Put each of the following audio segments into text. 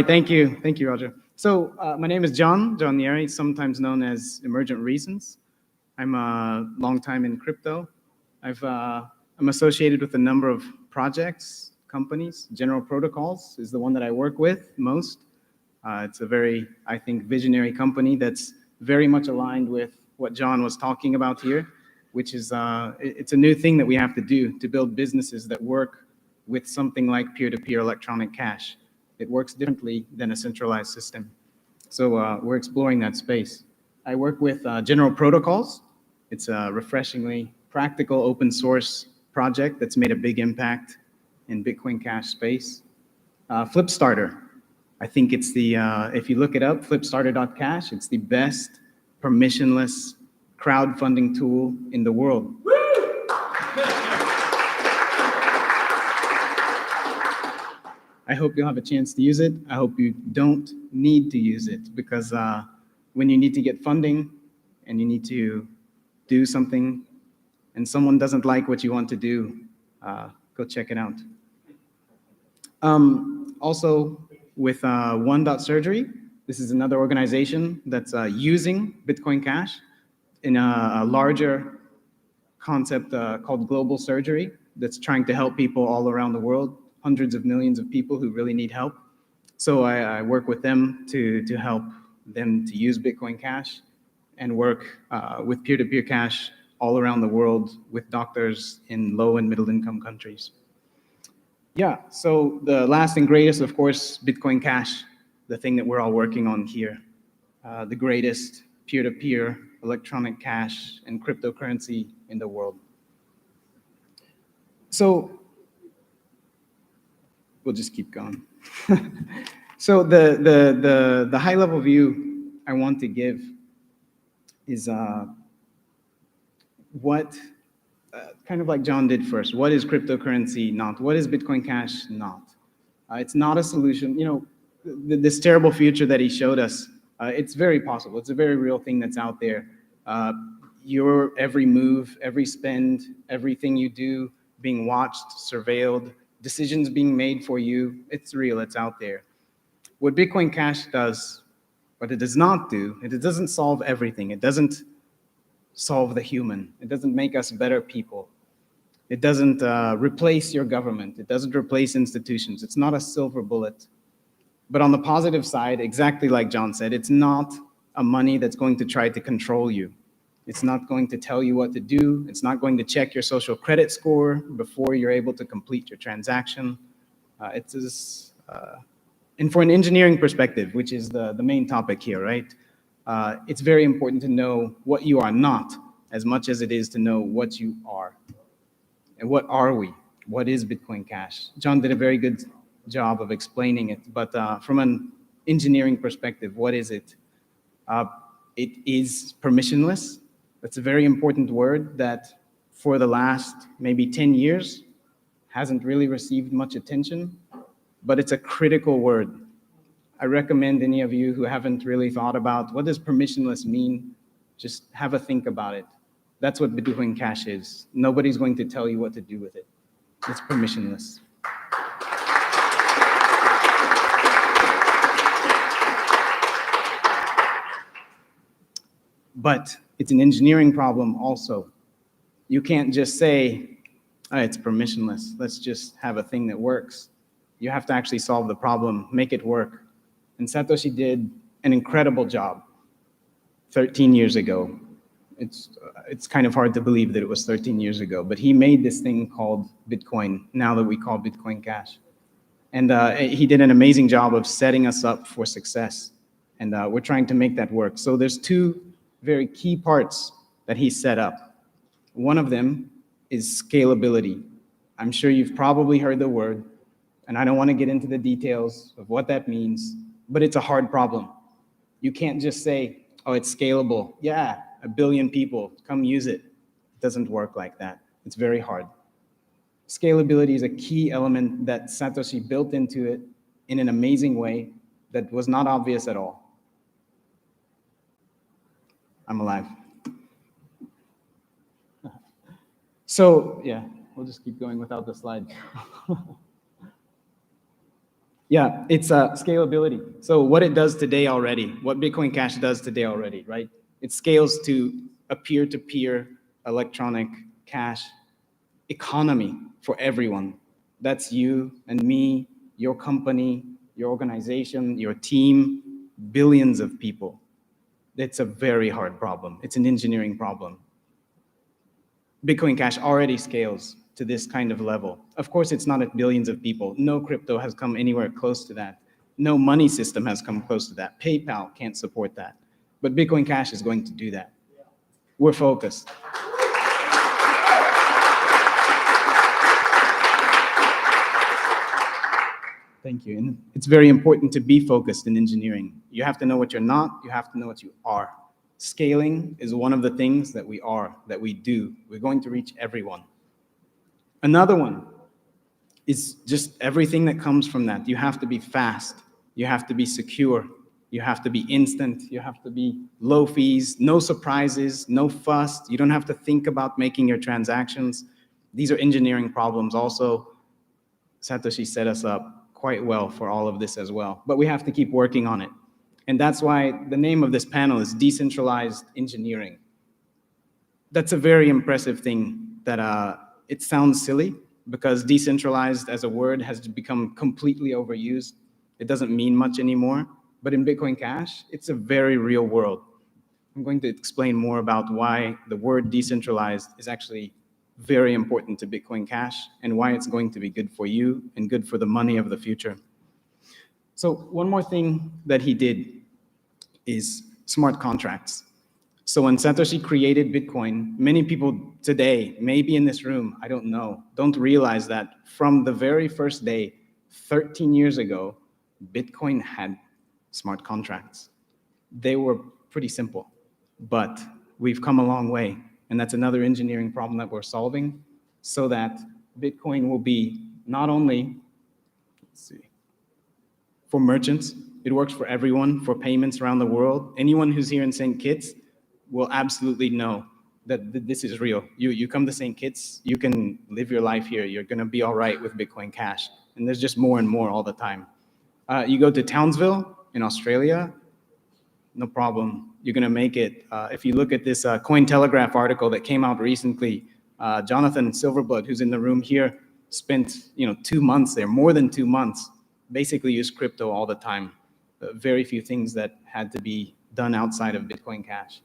Thank you, Roger. So my name is John Nieri, sometimes known as Emergent Reasons. I'm a long time in crypto. I'm associated with a number of projects, companies. General Protocols is the one that I work with most. It's a very, I think, visionary company that's very much aligned with what John was talking about here, which is it's a new thing that we have to do to build businesses that work with something like peer-to-peer electronic cash. It works differently than a centralized system. So we're exploring that space. I work with General Protocols. It's a refreshingly practical open source project that's made a big impact in Bitcoin Cash space. Flipstarter. I think it's the, if you look it up, flipstarter.cash, it's the best permissionless crowdfunding tool in the world. I hope you'll have a chance to use it. I hope you don't need to use it because when you need to get funding and you need to do something and someone doesn't like what you want to do, go check it out. Also with One.Surgery, this is another organization that's using Bitcoin Cash in a larger concept called global surgery that's trying to help people all around the world, hundreds of millions of people who really need help. So I work with them to help them to use Bitcoin Cash and work with peer-to-peer cash all around the world with doctors in low and middle income countries. Yeah, so the last and greatest, of course, Bitcoin Cash, the thing that we're all working on here, the greatest peer-to-peer electronic cash and cryptocurrency in the world. So we'll just keep going. So the high-level view I want to give is what, kind of like John did first, what is cryptocurrency not? What is Bitcoin Cash not? It's not a solution. You know, this terrible future that he showed us, it's very possible. It's a very real thing that's out there. Your every move, every spend, everything you do being watched, surveilled, decisions being made for you, it's real, it's out there. What Bitcoin Cash does, what it does not do, it doesn't solve everything. It doesn't solve the human. It doesn't make us better people. It doesn't replace your government. It doesn't replace institutions. It's not a silver bullet. But on the positive side, exactly like John said, it's not a money that's going to try to control you. It's not going to tell you what to do. It's not going to check your social credit score before you're able to complete your transaction. And for an engineering perspective, which is the main topic here, right? It's very important to know what you are not as much as it is to know what you are. And what are we? What is Bitcoin Cash? John did a very good job of explaining it, but from an engineering perspective, what is it? It is permissionless. That's a very important word that for the last maybe 10 years hasn't really received much attention, but it's a critical word. I recommend any of you who haven't really thought about what does permissionless mean, just have a think about it. That's what Bitcoin Cash is. Nobody's going to tell you what to do with it. It's permissionless. But it's an engineering problem also. You can't just say, oh, it's permissionless. Let's just have a thing that works. You have to actually solve the problem, make it work. And Satoshi did an incredible job 13 years ago. It's kind of hard to believe that it was 13 years ago, but he made this thing called Bitcoin, now that we call Bitcoin Cash. And he did an amazing job of setting us up for success. And we're trying to make that work. So there's two very key parts that he set up. One of them is scalability. I'm sure you've probably heard the word, and I don't want to get into the details of what that means, but it's a hard problem. You can't just say, oh, it's scalable. Yeah, 1 billion people, come use it. It doesn't work like that. It's very hard. Scalability is a key element that Satoshi built into it in an amazing way that was not obvious at all. I'm alive. So yeah, we'll just keep going without the slide. Yeah, it's scalability. So what it does today already, what Bitcoin Cash does today already, right? It scales to a peer-to-peer electronic cash economy for everyone. That's you and me, your company, your organization, your team, billions of people. It's a very hard problem. It's an engineering problem. Bitcoin Cash already scales to this kind of level. Of course, it's not at billions of people. No crypto has come anywhere close to that. No money system has come close to that. PayPal can't support that. But Bitcoin Cash is going to do that. We're focused. Thank you. And it's very important to be focused in engineering. You have to know what you're not, you have to know what you are. Scaling is one of the things that we are, that we do. We're going to reach everyone. Another one is just everything that comes from that. You have to be fast, you have to be secure, you have to be instant, you have to be low fees, no surprises, no fuss. You don't have to think about making your transactions. These are engineering problems also. Satoshi set us up quite well for all of this as well, but we have to keep working on it. And that's why the name of this panel is Decentralized Engineering. That's a very impressive thing that it sounds silly because decentralized as a word has become completely overused. It doesn't mean much anymore, but in Bitcoin Cash, it's a very real world. I'm going to explain more about why the word decentralized is actually very important to Bitcoin Cash and why it's going to be good for you and good for the money of the future. So one more thing that he did is smart contracts. So when Satoshi created Bitcoin, many people today, maybe in this room, I don't know, don't realize that from the very first day, 13 years ago, Bitcoin had smart contracts. They were pretty simple, but we've come a long way. And that's another engineering problem that we're solving so that Bitcoin will be not only, let's see, for merchants, it works for everyone, for payments around the world. Anyone who's here in St. Kitts will absolutely know that this is real. You come to St. Kitts, you can live your life here. You're gonna be all right with Bitcoin Cash. And there's just more and more all the time. You go to Townsville in Australia, no problem. You're gonna make it. If you look at this Cointelegraph article that came out recently, Jonathan Silverblood, who's in the room here, spent 2 months there, more than 2 months, basically used crypto all the time. Very few things that had to be done outside of Bitcoin Cash.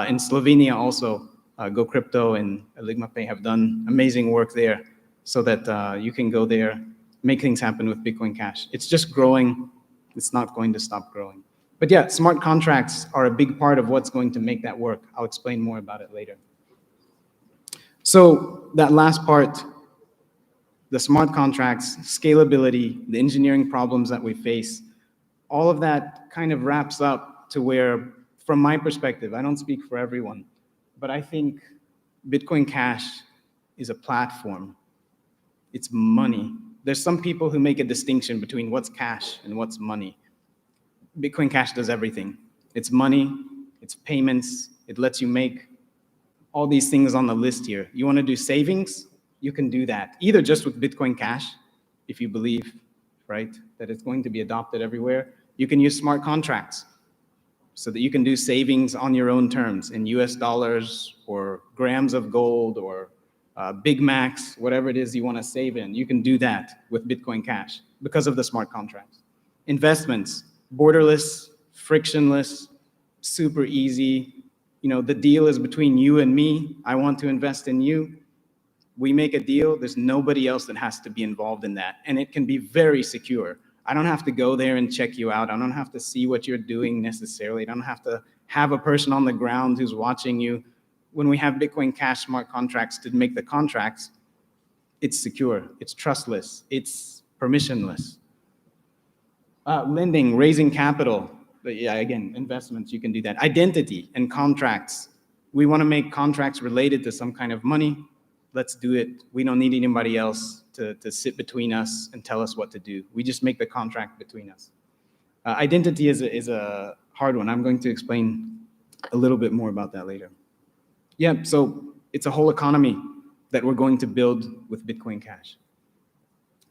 In Slovenia also, Go Crypto and Eligma Pay have done amazing work there so that you can go there, make things happen with Bitcoin Cash. It's just growing. It's not going to stop growing. But yeah, smart contracts are a big part of what's going to make that work. I'll explain more about it later. So that last part, the smart contracts, scalability, the engineering problems that we face, all of that kind of wraps up to where, from my perspective, I don't speak for everyone, but I think Bitcoin Cash is a platform. It's money. There's some people who make a distinction between what's cash and what's money. Bitcoin Cash does everything. It's money, it's payments, it lets you make all these things on the list here. You want to do savings? You can do that, either just with Bitcoin Cash, if you believe, right, that it's going to be adopted everywhere. You can use smart contracts so that you can do savings on your own terms in US dollars or grams of gold or Big Macs, whatever it is you want to save in. You can do that with Bitcoin Cash because of the smart contracts. Investments, borderless, frictionless, super easy. The deal is between you and me. I want to invest in you. We make a deal. There's nobody else that has to be involved in that. And it can be very secure. I don't have to go there and check you out. I don't have to see what you're doing necessarily. I don't have to have a person on the ground who's watching you. When we have Bitcoin Cash smart contracts to make the contracts, it's secure, it's trustless, it's permissionless. Lending, raising capital, yeah, again, investments, you can do that. Identity and contracts. We want to make contracts related to some kind of money. Let's do it. We don't need anybody else to sit between us and tell us what to do. We just make the contract between us. Identity is a hard one. I'm going to explain a little bit more about that later. Yeah, so it's a whole economy that we're going to build with Bitcoin Cash.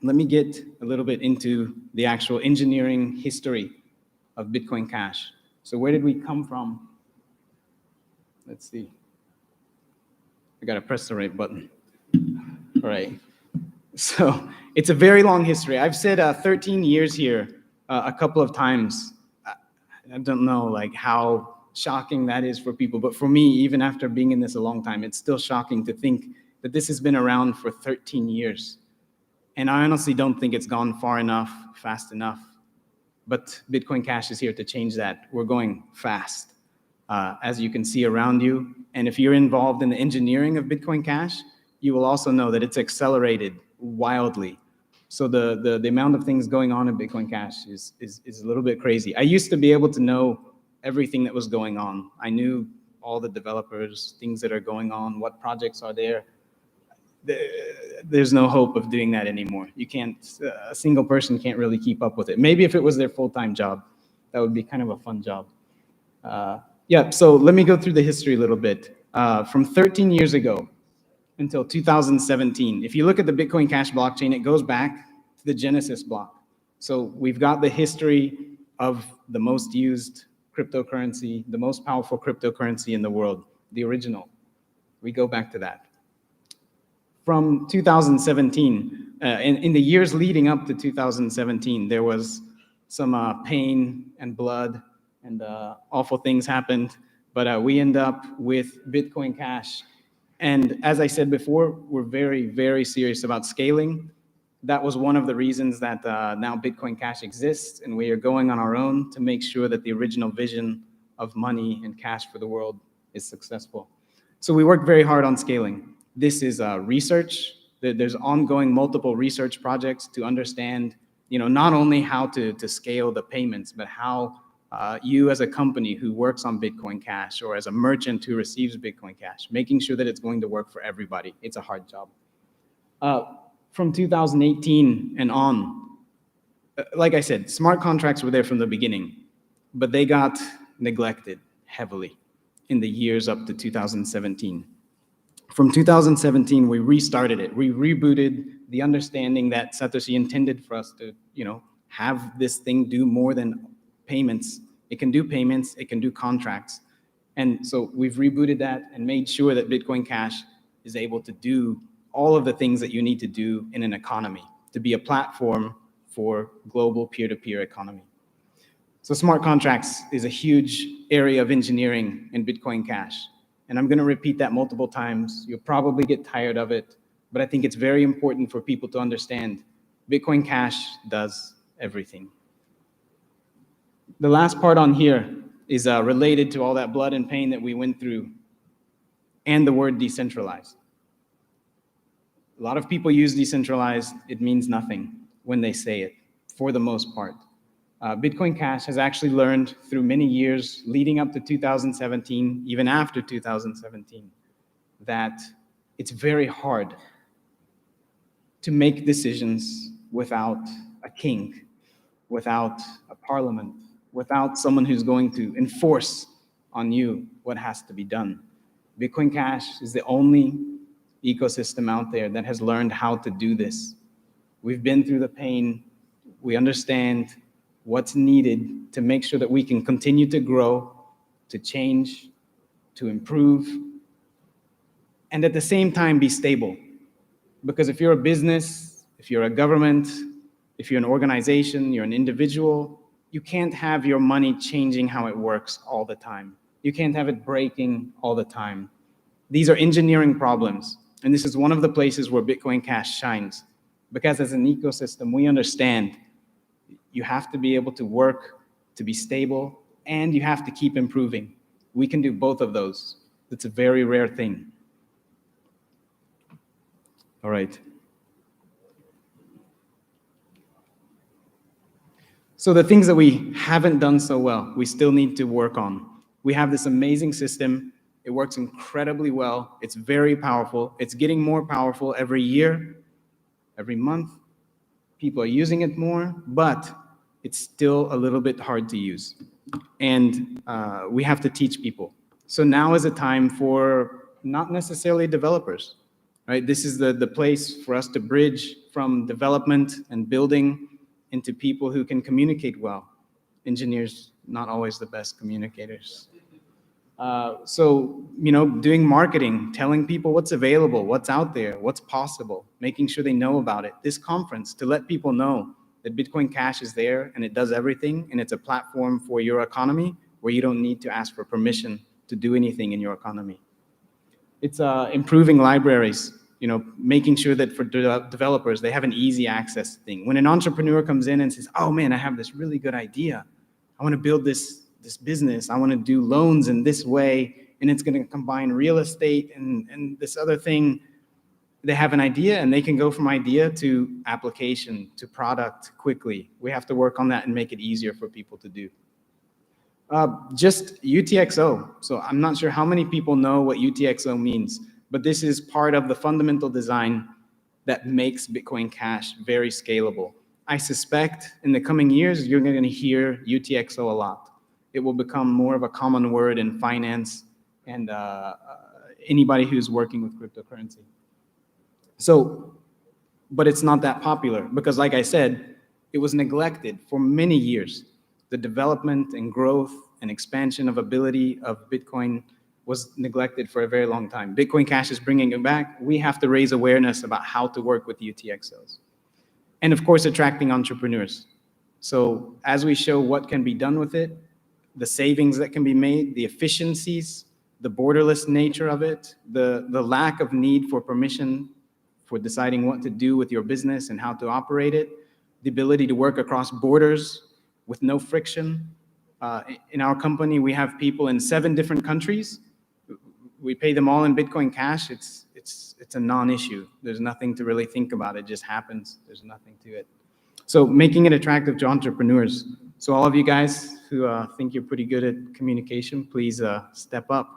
let me get a little bit into the actual engineering history of Bitcoin Cash. So where did we come from? Let's see. I gotta press the right button. All right. So it's a very long history. I've said 13 years here a couple of times. I don't know like how shocking that is for people, but for me, even after being in this a long time, it's still shocking to think that this has been around for 13 years. And I honestly don't think it's gone far enough, fast enough. But Bitcoin Cash is here to change that. We're going fast, as you can see around you. And if you're involved in the engineering of Bitcoin Cash, you will also know that it's accelerated wildly. So the amount of things going on in Bitcoin Cash is a little bit crazy. I used to be able to know everything that was going on. I knew all the developers, things that are going on, what projects are there. There's no hope of doing that anymore. You can't, a single person can't really keep up with it. Maybe if it was their full-time job, that would be kind of a fun job. Yeah, so let me go through the history a little bit. From 13 years ago until 2017, if you look at the Bitcoin Cash blockchain, it goes back to the Genesis block. So we've got the history of the most used cryptocurrency, the most powerful cryptocurrency in the world, the original. We go back to that. From 2017, in the years leading up to 2017, there was some pain and blood and awful things happened, but we end up with Bitcoin Cash. And as I said before, we're very, very serious about scaling. That was one of the reasons that now Bitcoin Cash exists, and we are going on our own to make sure that the original vision of money and cash for the world is successful. So we work very hard on scaling. This is research. There's ongoing multiple research projects to understand, not only how to scale the payments, but how you as a company who works on Bitcoin Cash or as a merchant who receives Bitcoin Cash, making sure that it's going to work for everybody. It's a hard job. From 2018 and on, like I said, smart contracts were there from the beginning, but they got neglected heavily in the years up to 2017. From 2017, we restarted it. We rebooted the understanding that Satoshi intended for us to, have this thing do more than payments. It can do payments, it can do contracts. And so we've rebooted that and made sure that Bitcoin Cash is able to do all of the things that you need to do in an economy, to be a platform for global peer-to-peer economy. So smart contracts is a huge area of engineering in Bitcoin Cash. And I'm going to repeat that multiple times. You'll probably get tired of it, but I think it's very important for people to understand Bitcoin Cash does everything. The last part on here is related to all that blood and pain that we went through and the word decentralized. A lot of people use decentralized. It means nothing when they say it, for the most part. Bitcoin Cash has actually learned through many years leading up to 2017, even after 2017, that it's very hard to make decisions without a king, without a parliament, without someone who's going to enforce on you what has to be done. Bitcoin Cash is the only ecosystem out there that has learned how to do this. We've been through the pain. We understand what's needed to make sure that we can continue to grow, to change, to improve, and at the same time be stable. Because if you're a business, if you're a government, if you're an organization, you're an individual, you can't have your money changing how it works all the time. You can't have it breaking all the time. These are engineering problems, and this is one of the places where Bitcoin Cash shines. Because as an ecosystem, we understand you have to be able to work, to be stable, and you have to keep improving. We can do both of those. It's a very rare thing. All right. So the things that we haven't done so well, we still need to work on. We have this amazing system. It works incredibly well. It's very powerful. It's getting more powerful every year, every month. People are using it more, but it's still a little bit hard to use. And we have to teach people. So now is a time for not necessarily developers, right? This is the place for us to bridge from development and building into people who can communicate well. Engineers, not always the best communicators. So, doing marketing, telling people what's available, what's out there, what's possible, making sure they know about it. This conference, to let people know that Bitcoin Cash is there and it does everything, and it's a platform for your economy where you don't need to ask for permission to do anything in your economy. It's improving libraries, making sure that for developers, they have an easy access thing. When an entrepreneur comes in and says, oh man, I have this really good idea. I want to build this business. I want to do loans in this way, and it's going to combine real estate and this other thing. They have an idea, and they can go from idea to application to product quickly. We have to work on that and make it easier for people to do. Just UTXO. So I'm not sure how many people know what UTXO means, but this is part of the fundamental design that makes Bitcoin Cash very scalable. I suspect in the coming years, you're going to hear UTXO a lot. It will become more of a common word in finance and anybody who's working with cryptocurrency. So, but it's not that popular because, like I said, it was neglected for many years. The development and growth and expansion of ability of Bitcoin was neglected for a very long time. Bitcoin Cash is bringing it back. We have to raise awareness about how to work with UTXOs. And of course, attracting entrepreneurs. So as we show what can be done with it, the savings that can be made, the efficiencies, the borderless nature of it, the lack of need for permission for deciding what to do with your business and how to operate it, the ability to work across borders with no friction. In our company, we have people in 7 different countries. We pay them all in Bitcoin Cash. It's a non-issue. There's nothing to really think about. It just happens. There's nothing to it. So making it attractive to entrepreneurs. So all of you guys who think you're pretty good at communication, please step up,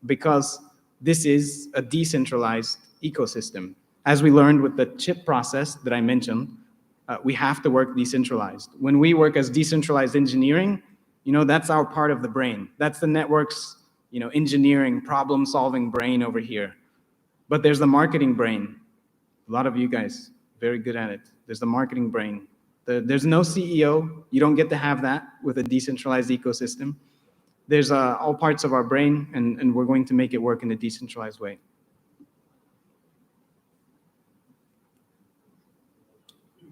because this is a decentralized ecosystem. As we learned with the chip process that I mentioned, we have to work decentralized. When we work as decentralized engineering, that's our part of the brain. That's the network's, engineering, problem-solving brain over here. But there's the marketing brain. A lot of you guys, very good at it. There's the marketing brain. There's no CEO. You don't get to have that with a decentralized ecosystem. There's all parts of our brain, and we're going to make it work in a decentralized way.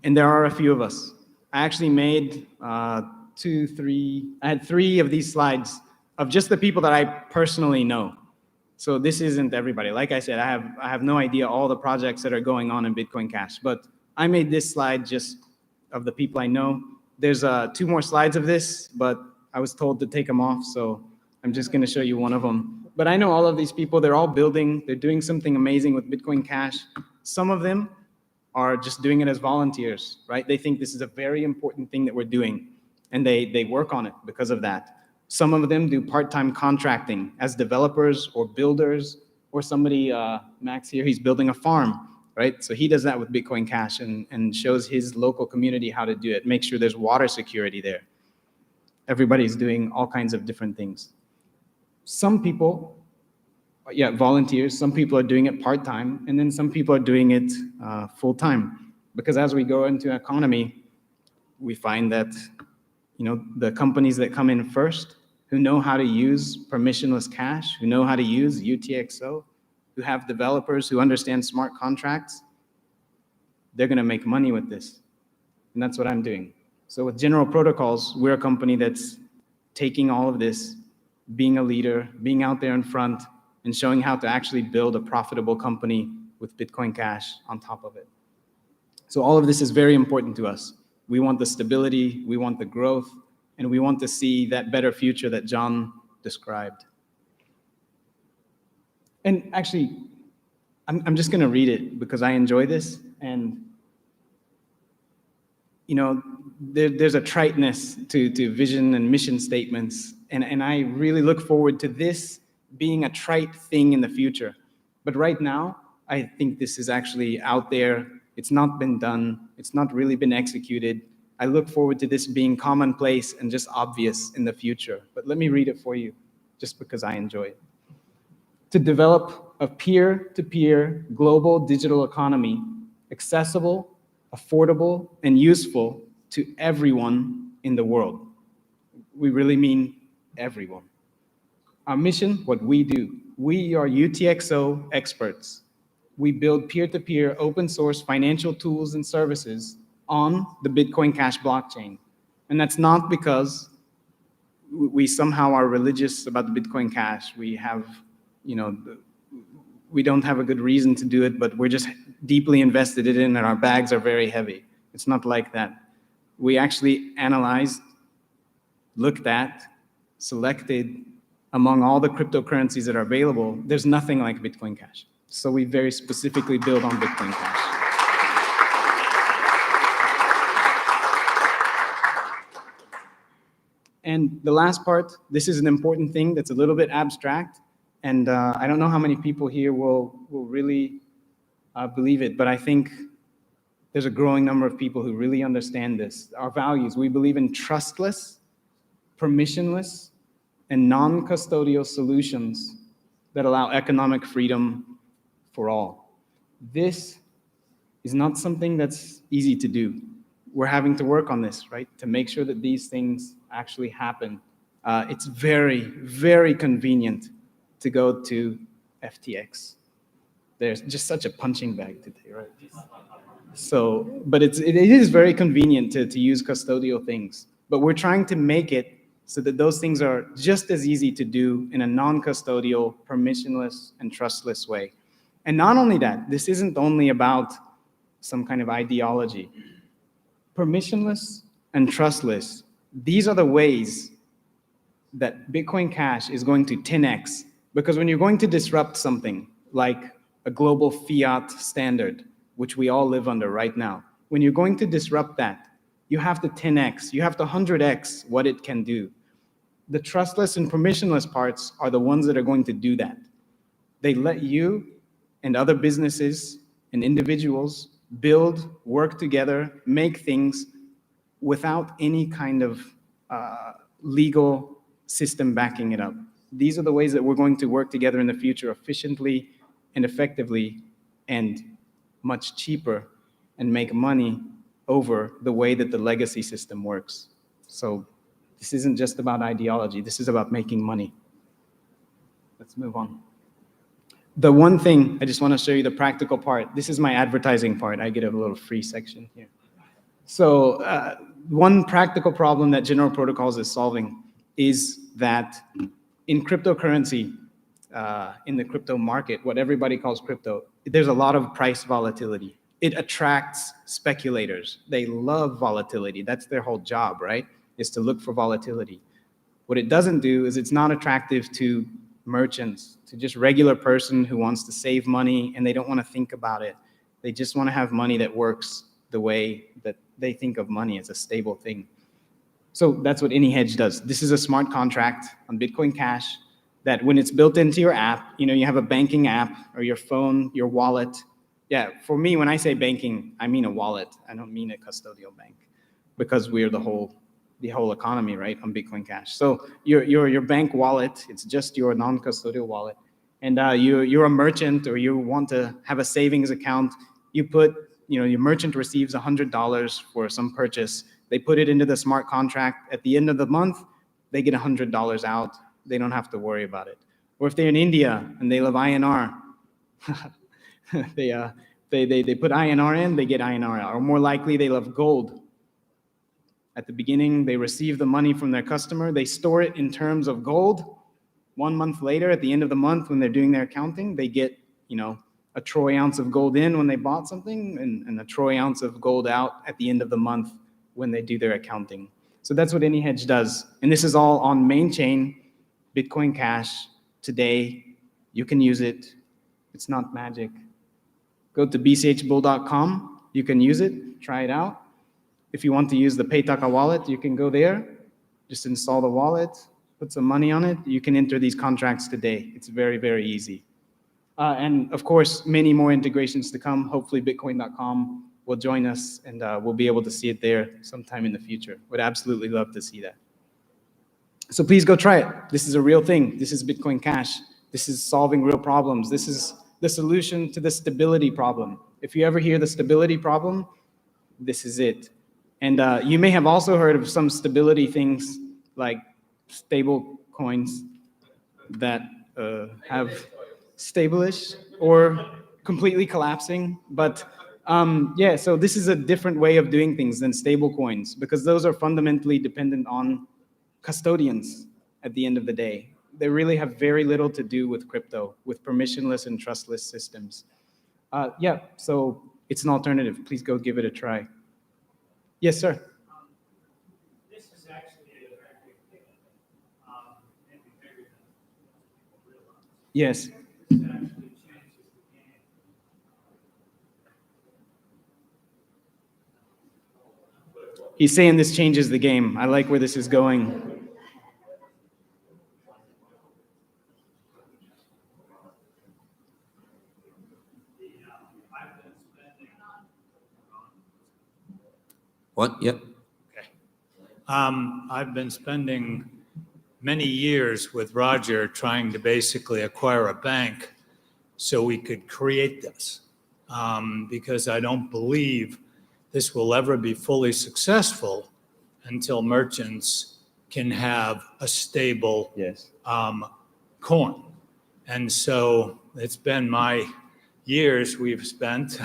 And there are a few of us. I actually made I had 3 of these slides of just the people that I personally know. So this isn't everybody. Like I said, I have no idea all the projects that are going on in Bitcoin Cash, but I made this slide just of the people I know. There's 2 more slides of this, but I was told to take them off, so I'm just going to show you one of them. But I know all of these people. They're all building. They're doing something amazing with Bitcoin Cash. Some of them are just doing it as volunteers, right? They think this is a very important thing that we're doing, and they work on it because of that. Some of them do part-time contracting as developers or builders, or somebody, Max here, he's building a farm, right? So he does that with Bitcoin Cash and shows his local community how to do it, make sure there's water security there. Everybody's doing all kinds of different things. Some people, volunteers, some people are doing it part-time, and then some people are doing it full-time. Because as we go into economy, we find that the companies that come in first, who know how to use permissionless cash, who know how to use UTXO, who have developers who understand smart contracts, they're going to make money with this. And that's what I'm doing. So with General Protocols, we're a company that's taking all of this, being a leader, being out there in front, and showing how to actually build a profitable company with Bitcoin Cash on top of it. So all of this is very important to us. We want the stability, we want the growth, and we want to see that better future that John described. And actually, I'm just going to read it because I enjoy this. And, there's a triteness to vision and mission statements. And I really look forward to this being a trite thing in the future. But right now, I think this is actually out there. It's not been done. It's not really been executed. I look forward to this being commonplace and just obvious in the future. But let me read it for you, just because I enjoy it. to develop a peer-to-peer global digital economy, accessible, affordable, and useful to everyone in the world. We really mean everyone. Our mission, what we do, we are UTXO experts. We build peer-to-peer open source financial tools and services on the Bitcoin Cash blockchain. And that's not because we somehow are religious about the Bitcoin Cash. We have, we don't have a good reason to do it, but we're just deeply invested in it and our bags are very heavy. It's not like that. We actually analyzed, looked at, selected among all the cryptocurrencies that are available, there's nothing like Bitcoin Cash. So we very specifically build on Bitcoin Cash. And the last part, this is an important thing that's a little bit abstract, and I don't know how many people here will really believe it, but I think there's a growing number of people who really understand this. Our values, we believe in trustless, permissionless, and non-custodial solutions that allow economic freedom for all. This is not something that's easy to do. We're having to work on this, right, to make sure that these things actually happen. It's very, very convenient to go to FTX. There's just such a punching bag today, right? So, but it is very convenient to use custodial things, but we're trying to make it so that those things are just as easy to do in a non-custodial, permissionless, and trustless way. And not only that, this isn't only about some kind of ideology. Permissionless and trustless, these are the ways that Bitcoin Cash is going to 10x. Because when you're going to disrupt something like a global fiat standard, which we all live under right now, when you're going to disrupt that, you have to 10x, you have to 100x what it can do. The trustless and permissionless parts are the ones that are going to do that. They let you and other businesses and individuals build, work together, make things without any kind of legal system backing it up. These are the ways that we're going to work together in the future efficiently and effectively and much cheaper and make money over the way that the legacy system works. So this isn't just about ideology. This is about making money. Let's move on. The one thing, I just want to show you the practical part. This is my advertising part. I get a little free section here. So one practical problem that General Protocols is solving is that in cryptocurrency, in the crypto market, what everybody calls crypto, there's a lot of price volatility. It attracts speculators. They love volatility. That's their whole job, right? Is to look for volatility. What it doesn't do is it's not attractive to merchants, to just regular person who wants to save money and they don't want to think about it. They just want to have money that works the way that they think of money as a stable thing. So that's what AnyHedge does. This is a smart contract on Bitcoin Cash that when it's built into your app, you have a banking app or your phone, your wallet. Yeah, for me, when I say banking, I mean a wallet. I don't mean a custodial bank because we're the whole economy, right, on Bitcoin Cash. So your bank wallet, it's just your non-custodial wallet. And you're a merchant or you want to have a savings account, you put, your merchant receives $100 for some purchase. They put it into the smart contract. At the end of the month, they get $100 out. They don't have to worry about it. Or if they're in India and they love INR, they put INR in, they get INR out. Or more likely, they love gold. At the beginning, they receive the money from their customer. They store it in terms of gold. 1 month later, at the end of the month, when they're doing their accounting, they get, a troy ounce of gold in when they bought something and a troy ounce of gold out at the end of the month when they do their accounting. So that's what AnyHedge does. And this is all on main chain, Bitcoin Cash. Today, you can use it. It's not magic. Go to bchbull.com. You can use it. Try it out. If you want to use the Paytaka wallet, you can go there. Just install the wallet, put some money on it. You can enter these contracts today. It's very, very easy. And of course, many more integrations to come. Hopefully, Bitcoin.com will join us and we'll be able to see it there sometime in the future. Would absolutely love to see that. So please go try it. This is a real thing. This is Bitcoin Cash. This is solving real problems. This is the solution to the stability problem. If you ever hear the stability problem, this is it. And you may have also heard of some stability things like stable coins that have stable-ish or completely collapsing. But yeah, so this is a different way of doing things than stable coins, because those are fundamentally dependent on custodians at the end of the day. They really have very little to do with crypto, with permissionless and trustless systems. Yeah, so it's an alternative. Please go give it a try. Yes, sir. This is actually a very big thing, maybe bigger than people realize. Yes. This actually changes the game. He's saying this changes the game. I like where this is going. What? Yep. Okay. I've been spending many years with Roger trying to basically acquire a bank so we could create this, because I don't believe this will ever be fully successful until merchants can have a stable Yes. coin. And so it's been my years we've spent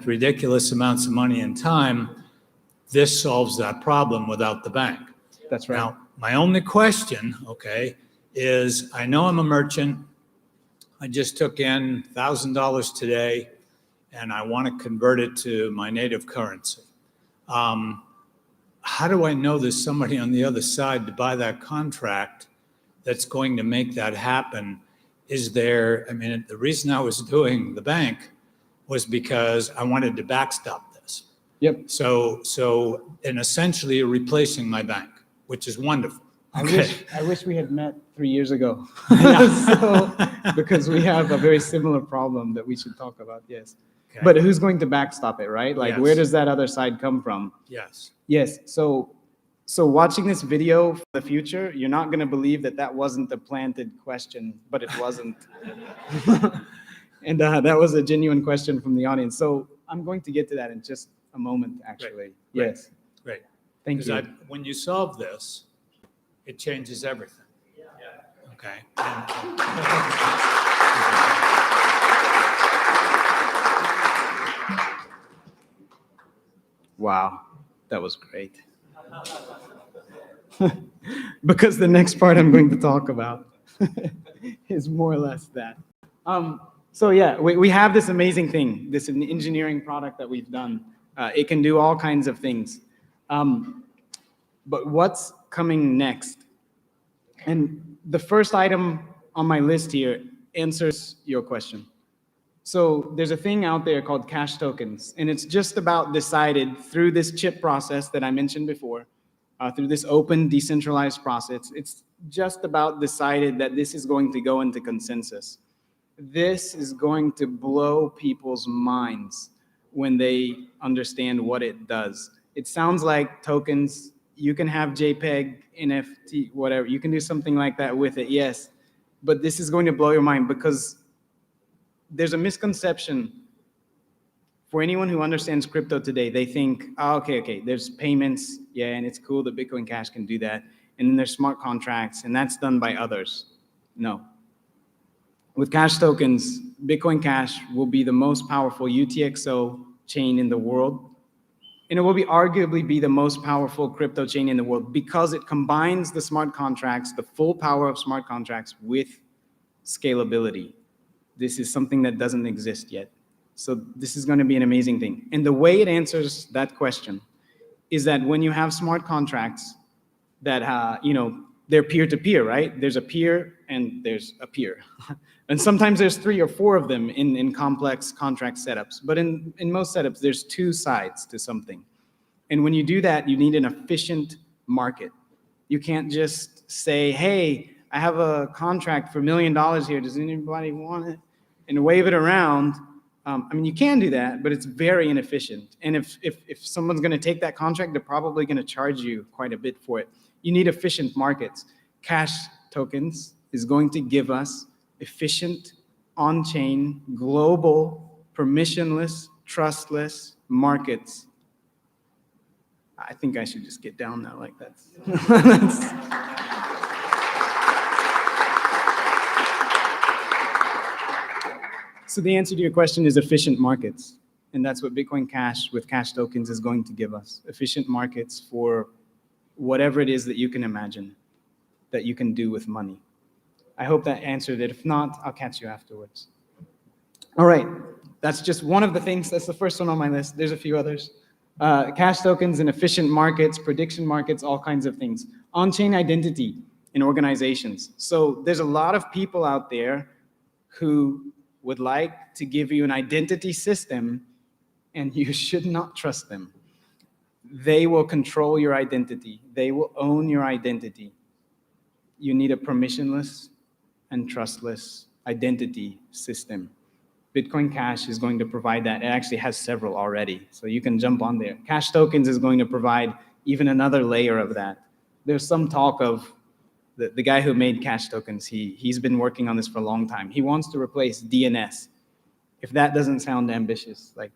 ridiculous amounts of money and time. This solves that problem without the bank. That's right. Now, my only question, okay, is I know I'm a merchant. I just took in $1,000 today, and I want to convert it to my native currency. How do I know there's somebody on the other side to buy that contract that's going to make that happen? Is there, I mean, the reason I was doing the bank was because I wanted to backstop this. Yep. So and essentially replacing my bank, which is wonderful. Okay. I wish we had met 3 years ago. So, because we have a very similar problem that we should talk about, yes. Okay. But who's going to backstop it, right? Like, Yes. where does that other side come from? Yes. Yes, so watching this video for the future, you're not going to believe that that wasn't a planted question, but it wasn't. And that was a genuine question from the audience. So I'm going to get to that in just a moment, actually. Great. Yes. Great. Thank you. When you solve this, it changes everything. Yeah. Okay. Wow, that was great. Because the next part I'm going to talk about is more or less that. So yeah, we have this amazing thing, this engineering product that we've done. It can do all kinds of things. But what's coming next? And the first item on my list here answers your question. So there's a thing out there called cash tokens, and it's just about decided through this chip process that I mentioned before, through this open, decentralized process. It's just about decided that this is going to go into consensus. This is going to blow people's minds when they understand what it does. It sounds like tokens. You can have JPEG, NFT, whatever. You can do something like that with it, yes. But this is going to blow your mind, because there's a misconception for anyone who understands crypto today. They think, oh, okay, there's payments, yeah, and it's cool that Bitcoin Cash can do that. And then there's smart contracts, and that's done by others. No. With cash tokens, Bitcoin Cash will be the most powerful UTXO chain in the world. And it will arguably be the most powerful crypto chain in the world, because it combines the smart contracts, the full power of smart contracts, with scalability. This is something that doesn't exist yet. So this is going to be an amazing thing. And the way it answers that question is that when you have smart contracts that, they're peer-to-peer, right? There's a peer and there's a peer. And sometimes there's 3 or 4 of them in complex contract setups. But in most setups, there's 2 sides to something. And when you do that, you need an efficient market. You can't just say, hey, I have a contract for $1 million here. Does anybody want it? And wave it around. You can do that, but it's very inefficient. And if someone's going to take that contract, they're probably going to charge you quite a bit for it. You need efficient markets. Cash tokens is going to give us efficient, on-chain, global, permissionless, trustless markets. I think I should just get down now like that. So the answer to your question is efficient markets. And that's what Bitcoin Cash with Cash tokens is going to give us. Efficient markets for whatever it is that you can imagine that you can do with money. I hope that answered it. If not, I'll catch you afterwards. All right, that's just one of the things. That's the first one on my list. There's a few others. Cash tokens and efficient markets, prediction markets, all kinds of things. On-chain identity in organizations. So there's a lot of people out there who would like to give you an identity system, and you should not trust them. They will control your identity. They will own your identity. You need a permissionless and trustless identity system. Bitcoin Cash is going to provide that. It actually has several already, so you can jump on there. Cash tokens is going to provide even another layer of that. There's some talk of the guy who made Cash tokens, he's been working on this for a long time. He wants to replace DNS. If that doesn't sound ambitious, like,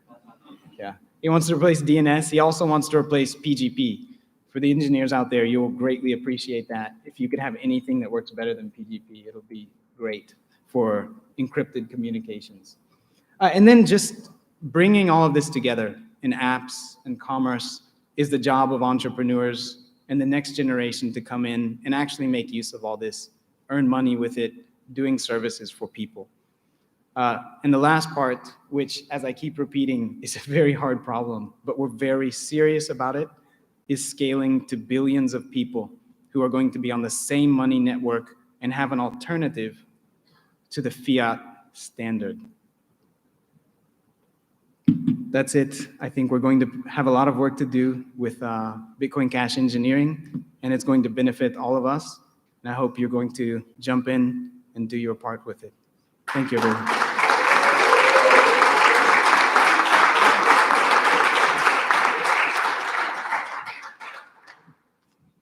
yeah. He wants to replace DNS. He also wants to replace PGP. For the engineers out there, you'll greatly appreciate that. If you could have anything that works better than PGP, it'll be great for encrypted communications. And then just bringing all of this together in apps and commerce is the job of entrepreneurs and the next generation to come in and actually make use of all this, earn money with it, doing services for people. And the last part, which, as I keep repeating, is a very hard problem, but we're very serious about it, is scaling to billions of people who are going to be on the same money network and have an alternative to the fiat standard. That's it. I think we're going to have a lot of work to do with Bitcoin Cash engineering, and it's going to benefit all of us. And I hope you're going to jump in and do your part with it. Thank you, everyone.